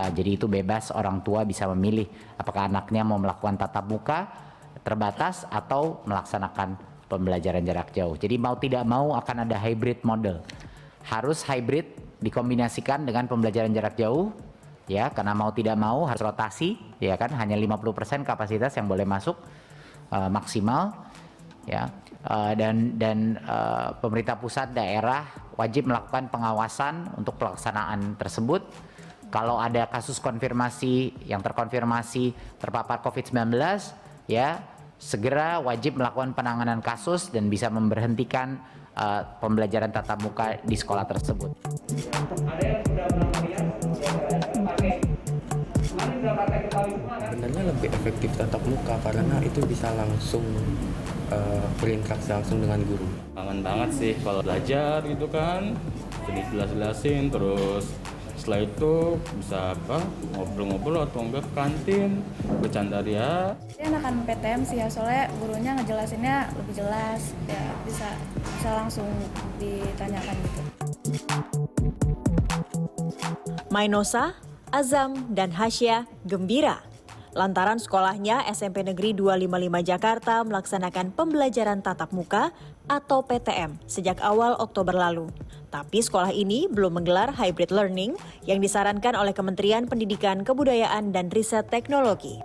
Jadi itu bebas, orang tua bisa memilih apakah anaknya mau melakukan tatap muka terbatas atau melaksanakan pembelajaran jarak jauh. Jadi mau tidak mau akan ada hybrid model. Harus hybrid dikombinasikan dengan pembelajaran jarak jauh, ya, karena mau tidak mau harus rotasi, ya kan, hanya 50% kapasitas yang boleh masuk maksimal, ya. Dan pemerintah pusat, daerah wajib melakukan pengawasan untuk pelaksanaan tersebut. Kalau ada kasus konfirmasi yang terkonfirmasi terpapar COVID-19, ya segera wajib melakukan penanganan kasus dan bisa memberhentikan pembelajaran tatap muka di sekolah tersebut. Sebenarnya lebih efektif tatap muka karena itu bisa langsung berinteraksi langsung dengan guru. Kangen banget sih kalau belajar gitu kan, jadi jelas-jelasin, terus setelah itu bisa ngobrol-ngobrol atau enggak ke kantin, bercanda dia. Ini enakan PTM sih ya, soalnya gurunya ngejelasinnya lebih jelas, ya bisa langsung ditanyakan gitu. Mainosa, Azam, dan Hasya gembira lantaran sekolahnya SMP Negeri 255 Jakarta melaksanakan pembelajaran tatap muka atau PTM sejak awal Oktober lalu. Tapi sekolah ini belum menggelar hybrid learning yang disarankan oleh Kementerian Pendidikan, Kebudayaan, dan Riset Teknologi.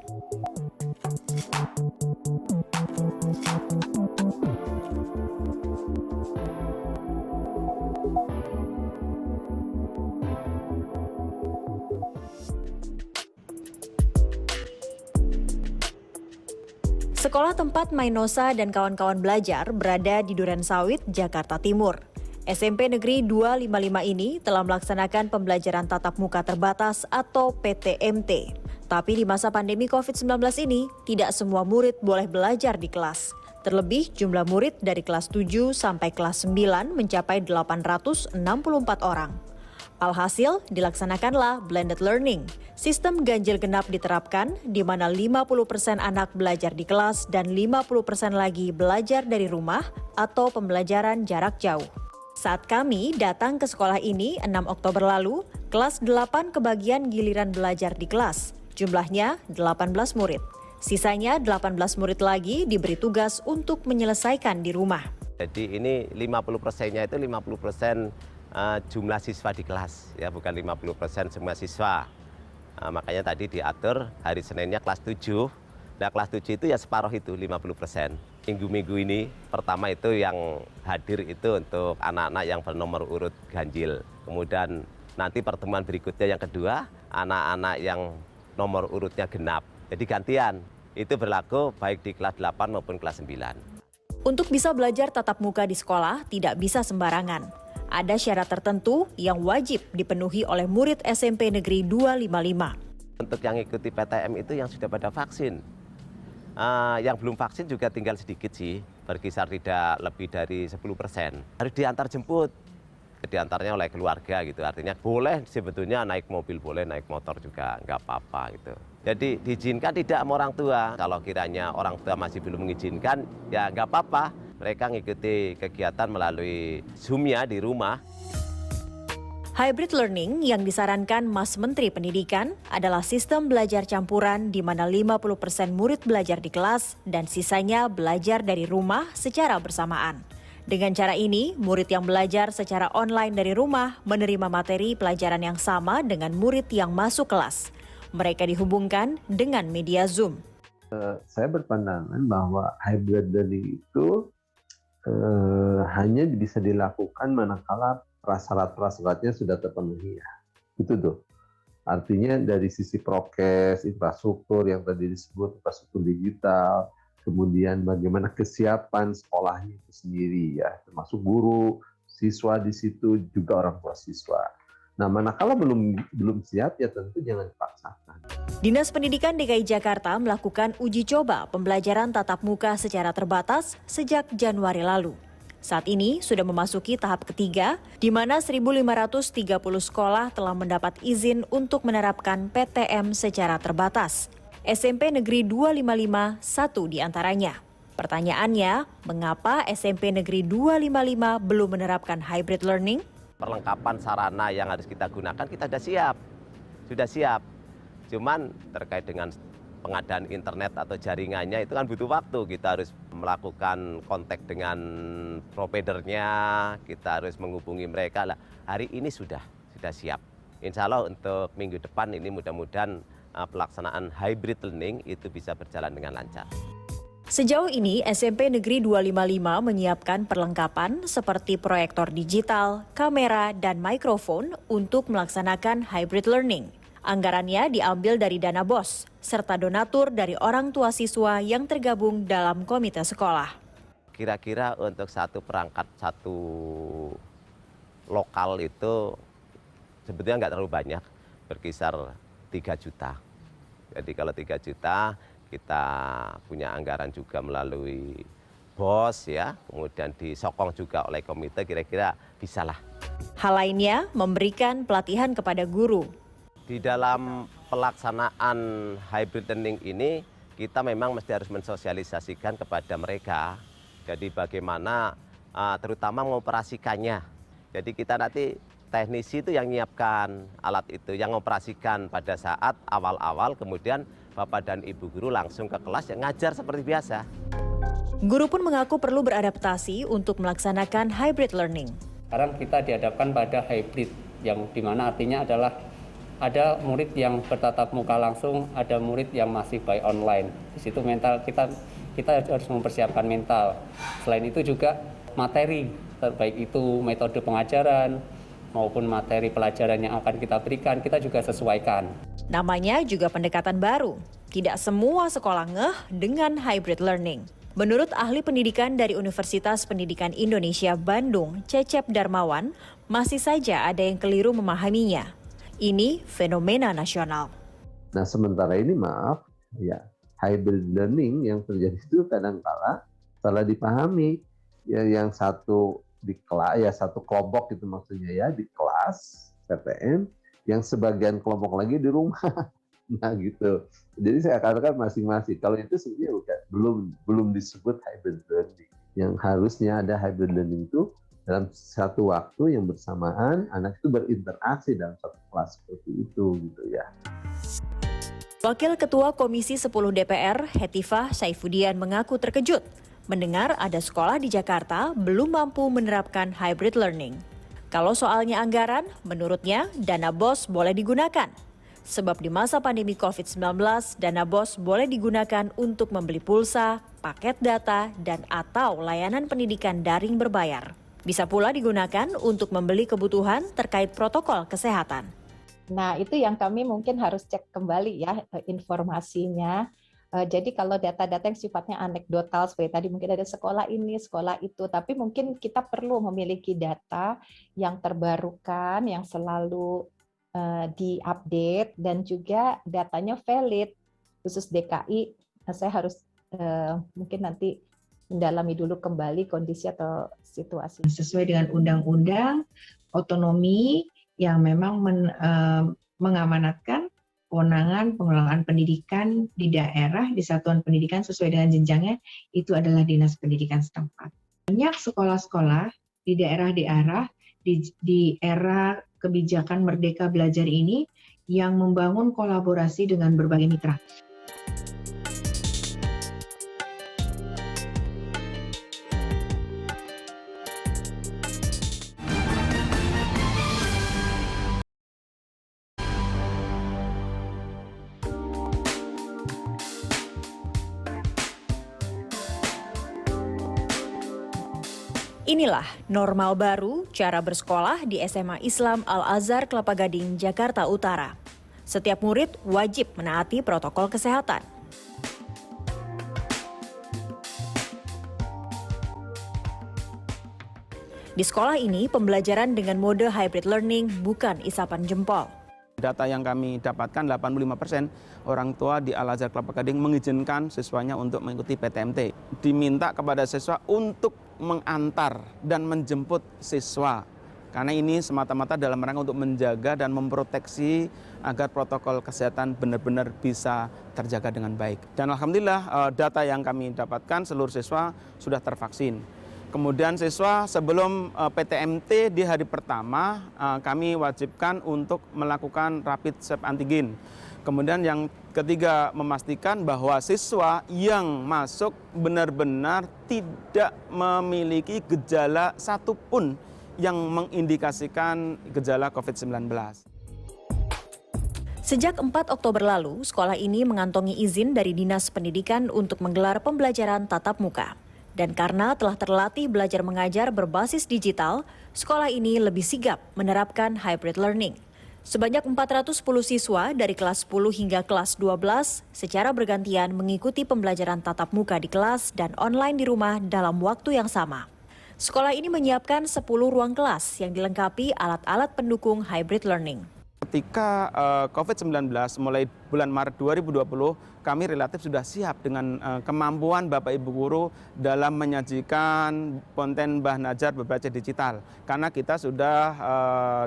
Sekolah tempat Mainosa dan kawan-kawan belajar berada di Durensawit, Jakarta Timur. SMP Negeri 255 ini telah melaksanakan pembelajaran tatap muka terbatas atau PTMT. Tapi di masa pandemi COVID-19 ini, tidak semua murid boleh belajar di kelas. Terlebih, jumlah murid dari kelas 7 sampai kelas 9 mencapai 864 orang. Alhasil, dilaksanakanlah blended learning. Sistem ganjil genap diterapkan, di mana 50% anak belajar di kelas dan 50% lagi belajar dari rumah atau pembelajaran jarak jauh. Saat kami datang ke sekolah ini 6 Oktober lalu, kelas 8 kebagian giliran belajar di kelas. Jumlahnya 18 murid. Sisanya 18 murid lagi diberi tugas untuk menyelesaikan di rumah. Jadi ini 50%-nya itu 50% jumlah siswa di kelas, ya bukan 50% semua siswa. Makanya tadi diatur hari Seninnya kelas 7. Nah kelas 7 itu ya separuh itu 50%. Minggu-minggu ini pertama itu yang hadir itu untuk anak-anak yang bernomor urut ganjil. Kemudian nanti pertemuan berikutnya yang kedua, anak-anak yang nomor urutnya genap. Jadi gantian, itu berlaku baik di kelas 8 maupun kelas 9. Untuk bisa belajar tatap muka di sekolah tidak bisa sembarangan. Ada syarat tertentu yang wajib dipenuhi oleh murid SMP Negeri 255. Untuk yang ikuti PTM itu yang sudah pada vaksin. Yang belum vaksin juga tinggal sedikit sih, berkisar tidak lebih dari 10%. Harus diantar jemput, diantarnya oleh keluarga gitu. Artinya boleh sebetulnya naik mobil, boleh naik motor juga, nggak apa-apa gitu. Jadi diizinkan tidak sama orang tua. Kalau kiranya orang tua masih belum mengizinkan, ya nggak apa-apa. Mereka mengikuti kegiatan melalui Zoom-nya di rumah. Hybrid learning yang disarankan Mas Menteri Pendidikan adalah sistem belajar campuran di mana 50% murid belajar di kelas dan sisanya belajar dari rumah secara bersamaan. Dengan cara ini, murid yang belajar secara online dari rumah menerima materi pelajaran yang sama dengan murid yang masuk kelas. Mereka dihubungkan dengan media Zoom. Saya berpandangan bahwa hybrid learning itu hanya bisa dilakukan manakala prasyarat-prasyaratnya sudah terpenuhi ya. Itu tuh. Artinya dari sisi prokes, infrastruktur yang tadi disebut, infrastruktur digital, kemudian bagaimana kesiapan sekolahnya itu sendiri ya, termasuk guru, siswa di situ, juga orang tua siswa. Nah, manakala belum siap ya tentu jangan dipaksakan. Dinas Pendidikan DKI Jakarta melakukan uji coba pembelajaran tatap muka secara terbatas sejak Januari lalu. Saat ini sudah memasuki tahap ketiga, di mana 1.530 sekolah telah mendapat izin untuk menerapkan PTM secara terbatas. SMP Negeri 255 satu diantaranya. Pertanyaannya, mengapa SMP Negeri 255 belum menerapkan hybrid learning? Perlengkapan sarana yang harus kita gunakan kita sudah siap. Cuman terkait dengan pengadaan internet atau jaringannya itu kan butuh waktu. Kita harus melakukan kontak dengan providernya, kita harus menghubungi mereka. Lah, hari ini sudah siap. Insya Allah untuk minggu depan ini mudah-mudahan pelaksanaan hybrid learning itu bisa berjalan dengan lancar. Sejauh ini, SMP Negeri 255 menyiapkan perlengkapan seperti proyektor digital, kamera, dan mikrofon untuk melaksanakan hybrid learning. Anggarannya diambil dari dana BOS, serta donatur dari orang tua siswa yang tergabung dalam komite sekolah. Kira-kira untuk satu perangkat, satu lokal itu sebetulnya nggak terlalu banyak, berkisar 3 juta. Jadi kalau 3 juta, kita punya anggaran juga melalui BOS ya, kemudian disokong juga oleh komite, kira-kira bisalah. Hal lainnya, memberikan pelatihan kepada guru. Di dalam pelaksanaan hybrid learning ini, kita memang mesti harus mensosialisasikan kepada mereka. Jadi bagaimana terutama mengoperasikannya. Jadi kita nanti teknisi itu yang menyiapkan alat itu, yang mengoperasikan pada saat awal-awal, kemudian Bapak dan Ibu guru langsung ke kelas yang ngajar seperti biasa. Guru pun mengaku perlu beradaptasi untuk melaksanakan hybrid learning. Sekarang kita dihadapkan pada hybrid, yang dimana artinya adalah ada murid yang bertatap muka langsung, ada murid yang masih by online. Di situ mental kita harus mempersiapkan mental. Selain itu juga materi, baik itu metode pengajaran maupun materi pelajaran yang akan kita berikan, kita juga sesuaikan. Namanya juga pendekatan baru. Tidak semua sekolah ngeh dengan hybrid learning. Menurut ahli pendidikan dari Universitas Pendidikan Indonesia Bandung, Cecep Darmawan, masih saja ada yang keliru memahaminya. Ini fenomena nasional. Nah sementara ini maaf, ya hybrid learning yang terjadi itu kadang-kala salah dipahami. Ya, yang satu di kelas, ya satu kelompok itu maksudnya ya di kelas PTN, yang sebagian kelompok lagi di rumah. Nah gitu. Jadi saya katakan masing-masing. Kalau itu sebenarnya belum disebut hybrid learning. Yang harusnya ada hybrid learning itu dalam satu waktu yang bersamaan anak itu berinteraksi dalam satu kelas seperti itu gitu ya. Wakil Ketua Komisi 10 DPR, Hetifah Saifudian mengaku terkejut mendengar ada sekolah di Jakarta belum mampu menerapkan hybrid learning. Kalau soalnya anggaran, menurutnya dana BOS boleh digunakan. Sebab di masa pandemi COVID-19, dana BOS boleh digunakan untuk membeli pulsa, paket data, dan atau layanan pendidikan daring berbayar. Bisa pula digunakan untuk membeli kebutuhan terkait protokol kesehatan. Nah, itu yang kami mungkin harus cek kembali ya informasinya. Jadi kalau data-data yang sifatnya anekdotal, seperti tadi mungkin ada sekolah ini, sekolah itu, tapi mungkin kita perlu memiliki data yang terbarukan, yang selalu diupdate, dan juga datanya valid. Khusus DKI, saya harus mungkin nanti mendalami dulu kembali kondisi atau situasi. Sesuai dengan undang-undang otonomi yang memang mengamanatkan kewenangan pengelolaan pendidikan di daerah, di satuan pendidikan sesuai dengan jenjangnya, itu adalah dinas pendidikan setempat. Banyak sekolah-sekolah di daerah-daerah di era kebijakan Merdeka Belajar ini yang membangun kolaborasi dengan berbagai mitra. Inilah normal baru cara bersekolah di SMA Islam Al-Azhar Kelapa Gading, Jakarta Utara. Setiap murid wajib menaati protokol kesehatan. Di sekolah ini, pembelajaran dengan mode hybrid learning bukan isapan jempol. Data yang kami dapatkan, 85% orang tua di Al-Azhar Kelapa Gading mengizinkan siswanya untuk mengikuti PTMT. Diminta kepada siswa untuk mengantar dan menjemput siswa. Karena ini semata-mata dalam rangka untuk menjaga dan memproteksi agar protokol kesehatan benar-benar bisa terjaga dengan baik. Dan alhamdulillah data yang kami dapatkan seluruh siswa sudah tervaksin. Kemudian siswa sebelum PTMT di hari pertama kami wajibkan untuk melakukan rapid swab antigen. Kemudian yang ketiga, memastikan bahwa siswa yang masuk benar-benar tidak memiliki gejala satupun yang mengindikasikan gejala COVID-19. Sejak 4 Oktober lalu, sekolah ini mengantongi izin dari Dinas Pendidikan untuk menggelar pembelajaran tatap muka. Dan karena telah terlatih belajar mengajar berbasis digital, sekolah ini lebih sigap menerapkan hybrid learning. Sebanyak 410 siswa dari kelas 10 hingga kelas 12 secara bergantian mengikuti pembelajaran tatap muka di kelas dan online di rumah dalam waktu yang sama. Sekolah ini menyiapkan 10 ruang kelas yang dilengkapi alat-alat pendukung hybrid learning. Ketika COVID-19 mulai bulan Maret 2020, kami relatif sudah siap dengan kemampuan Bapak Ibu guru dalam menyajikan konten bahan ajar berbasis digital. Karena kita sudah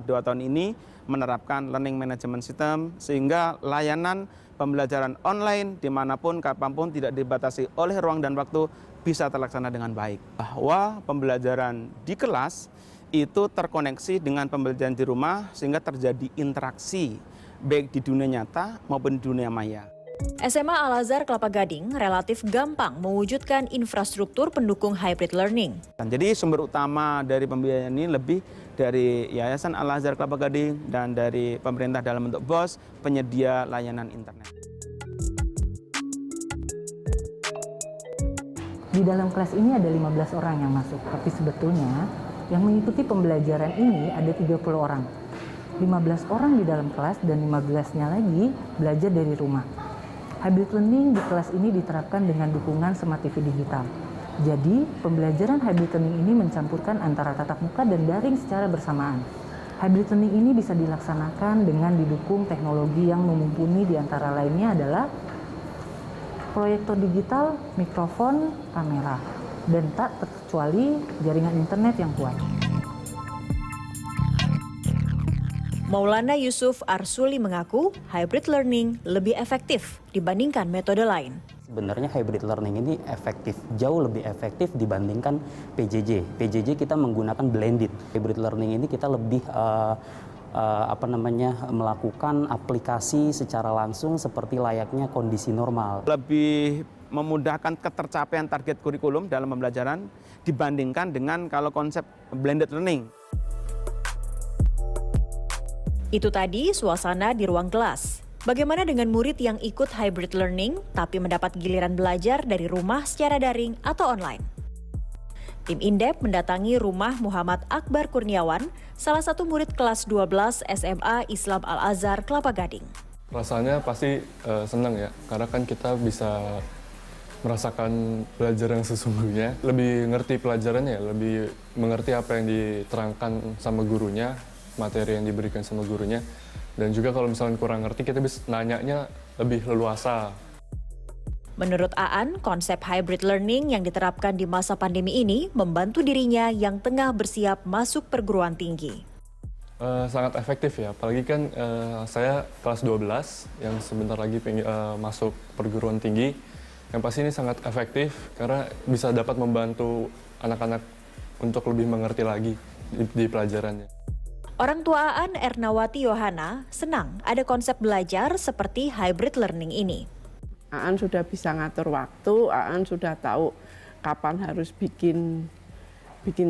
2 tahun ini menerapkan learning management system, sehingga layanan pembelajaran online dimanapun, kapanpun tidak dibatasi oleh ruang dan waktu bisa terlaksana dengan baik. Bahwa pembelajaran di kelas itu terkoneksi dengan pembelajaran di rumah sehingga terjadi interaksi baik di dunia nyata maupun di dunia maya. SMA Al-Azhar Kelapa Gading relatif gampang mewujudkan infrastruktur pendukung hybrid learning. Jadi sumber utama dari pembiayaan ini lebih dari Yayasan Al-Azhar Kelapa Gading dan dari pemerintah dalam bentuk BOS, penyedia layanan internet. Di dalam kelas ini ada 15 orang yang masuk, tapi sebetulnya yang mengikuti pembelajaran ini ada 30 orang. 15 orang di dalam kelas dan 15-nya lagi belajar dari rumah. Hybrid learning di kelas ini diterapkan dengan dukungan Smart TV digital. Jadi, pembelajaran hybrid learning ini mencampurkan antara tatap muka dan daring secara bersamaan. Hybrid learning ini bisa dilaksanakan dengan didukung teknologi yang mumpuni, di antara lainnya adalah proyektor digital, mikrofon, kamera, dan tak terkecuali jaringan internet yang kuat. Maulana Yusuf Arsuli mengaku hybrid learning lebih efektif dibandingkan metode lain. Sebenarnya hybrid learning ini efektif, jauh lebih efektif dibandingkan PJJ. PJJ kita menggunakan blended. Hybrid learning ini kita lebih melakukan aplikasi secara langsung seperti layaknya kondisi normal. Lebih memudahkan ketercapaian target kurikulum dalam pembelajaran dibandingkan dengan kalau konsep blended learning. Itu tadi suasana di ruang kelas. Bagaimana dengan murid yang ikut hybrid learning tapi mendapat giliran belajar dari rumah secara daring atau online? Tim Indep mendatangi rumah Muhammad Akbar Kurniawan, salah satu murid kelas 12 SMA Islam Al-Azhar Kelapa Gading. Rasanya pasti senang ya, karena kan kita bisa merasakan belajar yang sesungguhnya, lebih ngerti pelajarannya, lebih mengerti apa yang diterangkan sama gurunya, materi yang diberikan sama gurunya, dan juga kalau misalnya kurang ngerti kita bisa nanyanya lebih leluasa. Menurut Aan, konsep hybrid learning yang diterapkan di masa pandemi ini membantu dirinya yang tengah bersiap masuk perguruan tinggi. Sangat efektif ya, apalagi kan saya kelas 12 yang sebentar lagi masuk perguruan tinggi. Yang pasti ini sangat efektif karena bisa dapat membantu anak-anak untuk lebih mengerti lagi di pelajarannya. Orang tua Aan, Ernawati Yohana, senang ada konsep belajar seperti hybrid learning ini. Aan sudah bisa ngatur waktu, Aan sudah tahu kapan harus bikin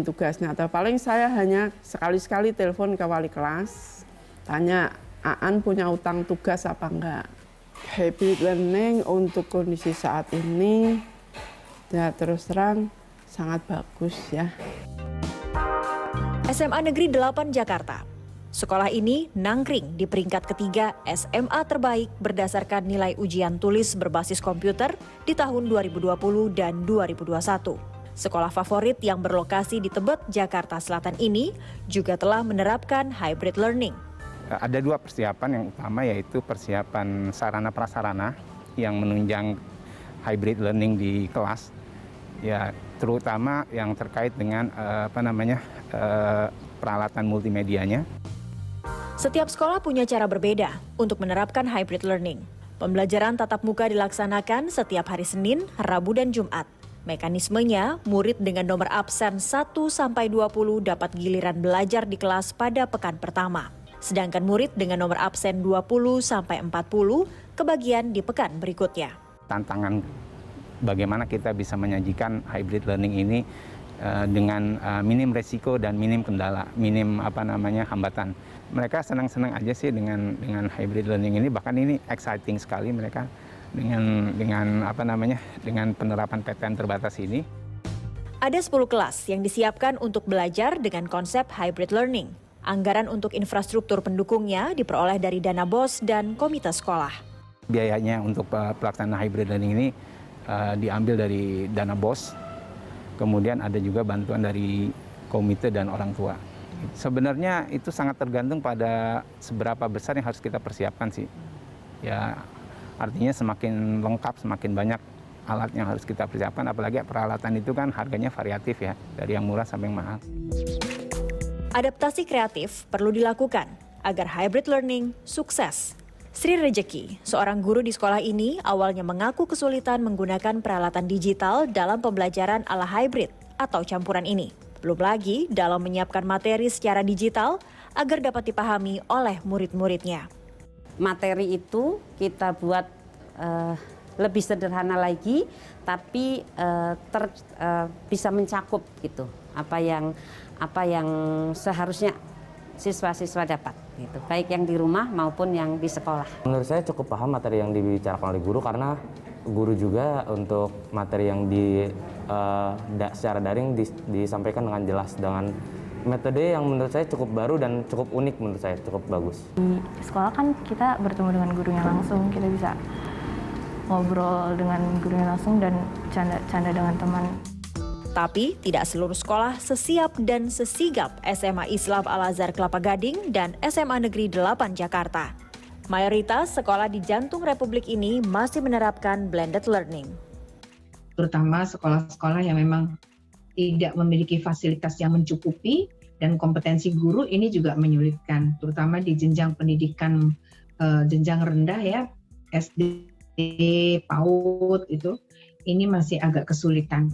tugasnya. Atau paling saya hanya sekali-sekali telepon ke wali kelas, tanya Aan punya utang tugas apa enggak. Hybrid learning untuk kondisi saat ini, ya terus terang sangat bagus ya. SMA Negeri 8 Jakarta. Sekolah ini nangkring di peringkat ketiga SMA terbaik berdasarkan nilai ujian tulis berbasis komputer di tahun 2020 dan 2021. Sekolah favorit yang berlokasi di Tebet, Jakarta Selatan ini juga telah menerapkan hybrid learning. Ada 2 persiapan yang utama, yaitu persiapan sarana prasarana yang menunjang hybrid learning di kelas. Ya, terutama yang terkait dengan peralatan multimedianya. Setiap sekolah punya cara berbeda untuk menerapkan hybrid learning. Pembelajaran tatap muka dilaksanakan setiap hari Senin, Rabu, dan Jumat. Mekanismenya, murid dengan nomor absen 1-20 dapat giliran belajar di kelas pada pekan pertama. Sedangkan murid dengan nomor absen 20-40 kebagian di pekan berikutnya. Tantangan bagaimana kita bisa menyajikan hybrid learning ini dengan minim resiko dan minim kendala, minim hambatan. Mereka senang-senang aja sih dengan hybrid learning ini, bahkan ini exciting sekali mereka dengan penerapan PTM terbatas ini. Ada 10 kelas yang disiapkan untuk belajar dengan konsep hybrid learning. Anggaran untuk infrastruktur pendukungnya diperoleh dari dana BOS dan komite sekolah. Biayanya untuk pelaksanaan hybrid learning ini diambil dari dana BOS, kemudian ada juga bantuan dari komite dan orang tua. Sebenarnya itu sangat tergantung pada seberapa besar yang harus kita persiapkan sih. Ya, artinya semakin lengkap, semakin banyak alat yang harus kita persiapkan, apalagi peralatan itu kan harganya variatif ya, dari yang murah sampai yang mahal. Adaptasi kreatif perlu dilakukan agar hybrid learning sukses. Sri Rejeki, seorang guru di sekolah ini, awalnya mengaku kesulitan menggunakan peralatan digital dalam pembelajaran ala hybrid atau campuran ini. Belum lagi dalam menyiapkan materi secara digital agar dapat dipahami oleh murid-muridnya. Materi itu kita buat lebih sederhana lagi, tapi bisa mencakup gitu apa yang seharusnya siswa-siswa dapat gitu, baik yang di rumah maupun yang di sekolah. Menurut saya cukup paham materi yang dibicarakan oleh guru, karena guru juga untuk materi yang secara daring disampaikan dengan jelas, dengan metode yang menurut saya cukup baru dan cukup unik, menurut saya cukup bagus. Di sekolah kan kita bertemu dengan gurunya langsung, kita bisa ngobrol dengan gurunya langsung dan canda dengan teman. Tapi tidak seluruh sekolah sesiap dan sesigap SMA Islam Al-Azhar Kelapa Gading dan SMA Negeri 8 Jakarta. Mayoritas sekolah di jantung Republik ini masih menerapkan blended learning. Terutama sekolah-sekolah yang memang tidak memiliki fasilitas yang mencukupi dan kompetensi guru ini juga menyulitkan, terutama di jenjang pendidikan jenjang rendah ya, SD, PAUD itu, ini masih agak kesulitan.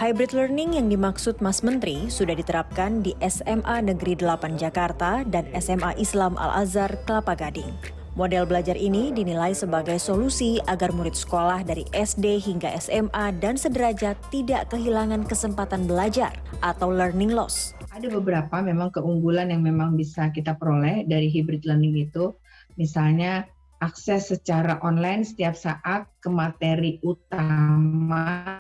Hybrid learning yang dimaksud Mas Menteri sudah diterapkan di SMA Negeri 8 Jakarta dan SMA Islam Al-Azhar Kelapa Gading. Model belajar ini dinilai sebagai solusi agar murid sekolah dari SD hingga SMA dan sederajat tidak kehilangan kesempatan belajar atau learning loss. Ada beberapa memang keunggulan yang memang bisa kita peroleh dari hybrid learning itu, misalnya akses secara online setiap saat ke materi utama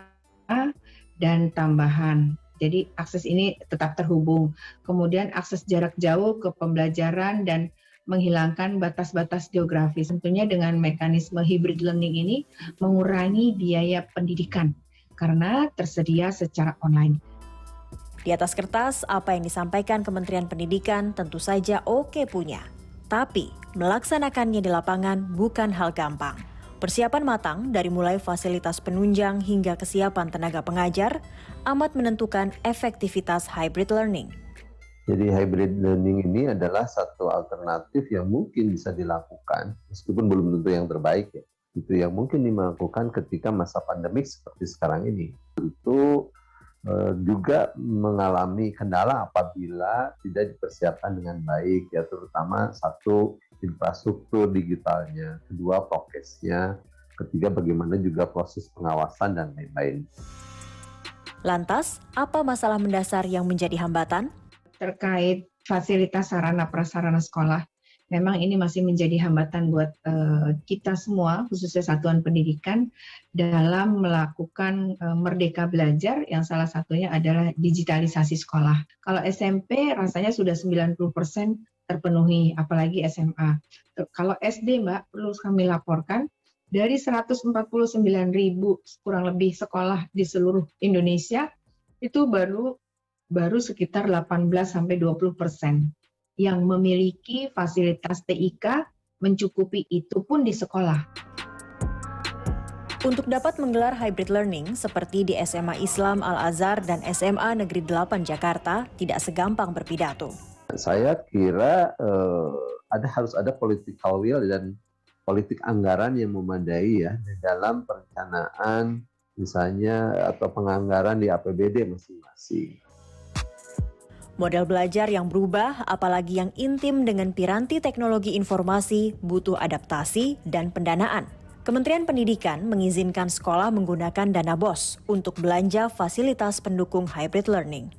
dan tambahan. Jadi akses ini tetap terhubung. Kemudian akses jarak jauh ke pembelajaran dan menghilangkan batas-batas geografis. Tentunya dengan mekanisme hybrid learning ini mengurangi biaya pendidikan karena tersedia secara online. Di atas kertas, apa yang disampaikan Kementerian Pendidikan tentu saja oke punya. Tapi melaksanakannya di lapangan bukan hal gampang. Persiapan matang dari mulai fasilitas penunjang hingga kesiapan tenaga pengajar amat menentukan efektivitas hybrid learning. Jadi hybrid learning ini adalah satu alternatif yang mungkin bisa dilakukan, meskipun belum tentu yang terbaik ya. Itu yang mungkin dilakukan ketika masa pandemik seperti sekarang ini. Itu juga mengalami kendala apabila tidak dipersiapkan dengan baik, ya terutama satu, infrastruktur digitalnya, kedua prokesnya, ketiga bagaimana juga proses pengawasan dan lain-lain. Lantas, apa masalah mendasar yang menjadi hambatan? Terkait fasilitas sarana prasarana sekolah, memang ini masih menjadi hambatan buat kita semua, khususnya satuan pendidikan, dalam melakukan merdeka belajar yang salah satunya adalah digitalisasi sekolah. Kalau SMP rasanya sudah 90% terpenuhi, apalagi SMA. Kalau SD, Mbak, perlu kami laporkan, dari 149.000 kurang lebih sekolah di seluruh Indonesia, itu baru sekitar 18-20% yang memiliki fasilitas TIK mencukupi, itu pun di sekolah. Untuk dapat menggelar hybrid learning seperti di SMA Islam Al-Azhar dan SMA Negeri 8 Jakarta tidak segampang berpidato. Saya kira harus ada political will dan politik anggaran yang memadai ya di dalam perencanaan misalnya atau penganggaran di APBD masing-masing. Model belajar yang berubah, apalagi yang intim dengan piranti teknologi informasi, butuh adaptasi dan pendanaan. Kementerian Pendidikan mengizinkan sekolah menggunakan dana BOS untuk belanja fasilitas pendukung hybrid learning.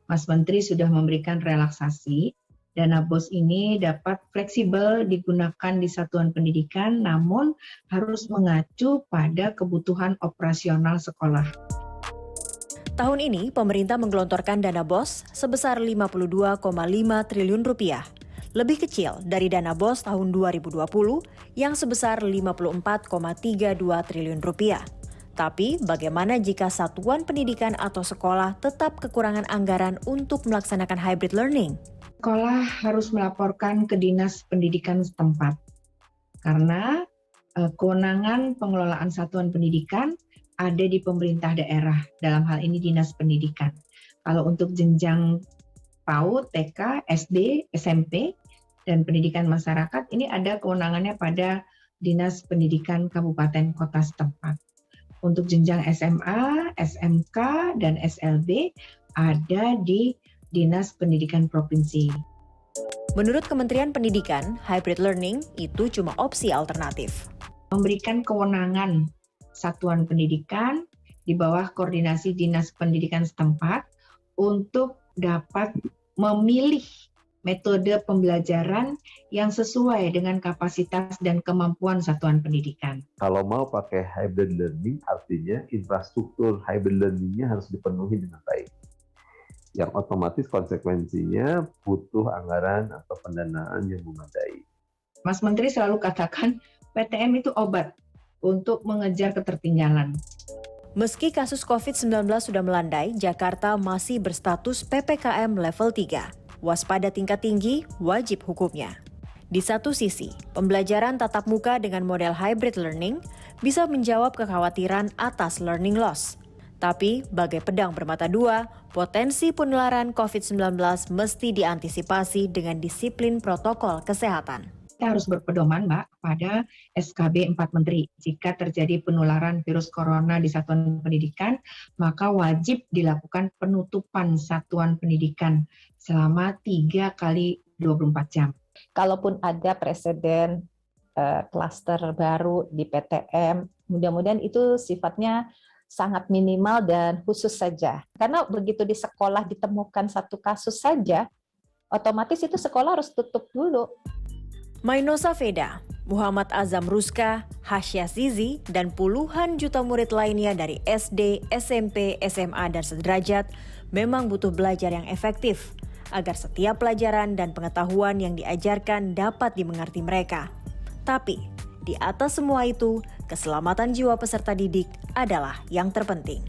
Mas Menteri sudah memberikan relaksasi. Dana BOS ini dapat fleksibel digunakan di satuan pendidikan, namun harus mengacu pada kebutuhan operasional sekolah. Tahun ini, pemerintah menggelontorkan dana BOS sebesar Rp52,5 triliun, lebih kecil dari dana BOS tahun 2020 yang sebesar Rp54,32 triliun. Tapi bagaimana jika satuan pendidikan atau sekolah tetap kekurangan anggaran untuk melaksanakan hybrid learning? Sekolah harus melaporkan ke Dinas Pendidikan setempat, karena kewenangan pengelolaan satuan pendidikan ada di pemerintah daerah, dalam hal ini Dinas Pendidikan. Kalau untuk jenjang PAUD, TK, SD, SMP, dan pendidikan masyarakat, ini ada kewenangannya pada Dinas Pendidikan Kabupaten Kota setempat. Untuk jenjang SMA, SMK, dan SLB ada di Dinas Pendidikan Provinsi. Menurut Kementerian Pendidikan, hybrid learning itu cuma opsi alternatif. Memberikan kewenangan satuan pendidikan di bawah koordinasi Dinas Pendidikan setempat untuk dapat memilih metode pembelajaran yang sesuai dengan kapasitas dan kemampuan satuan pendidikan. Kalau mau pakai hybrid learning, artinya infrastruktur hybrid learning-nya harus dipenuhi dengan baik. Yang otomatis konsekuensinya butuh anggaran atau pendanaan yang memadai. Mas Menteri selalu katakan PTM itu obat untuk mengejar ketertinggalan. Meski kasus COVID-19 sudah melandai, Jakarta masih berstatus PPKM level 3. Waspada tingkat tinggi, wajib hukumnya. Di satu sisi, pembelajaran tatap muka dengan model hybrid learning bisa menjawab kekhawatiran atas learning loss. Tapi, bagai pedang bermata dua, potensi penularan COVID-19 mesti diantisipasi dengan disiplin protokol kesehatan. Kita harus berpedoman, Mbak, pada SKB 4 Menteri. Jika terjadi penularan virus corona di satuan pendidikan, maka wajib dilakukan penutupan satuan pendidikan selama 3 kali 24 jam. Kalaupun ada presiden klaster baru di PTM, mudah-mudahan itu sifatnya sangat minimal dan khusus saja. Karena begitu di sekolah ditemukan satu kasus saja, otomatis itu sekolah harus tutup dulu. Mainosa Veda, Muhammad Azam Ruska, Hasya Zizi, dan puluhan juta murid lainnya dari SD, SMP, SMA, dan sederajat memang butuh belajar yang efektif agar setiap pelajaran dan pengetahuan yang diajarkan dapat dimengerti mereka. Tapi, di atas semua itu, keselamatan jiwa peserta didik adalah yang terpenting.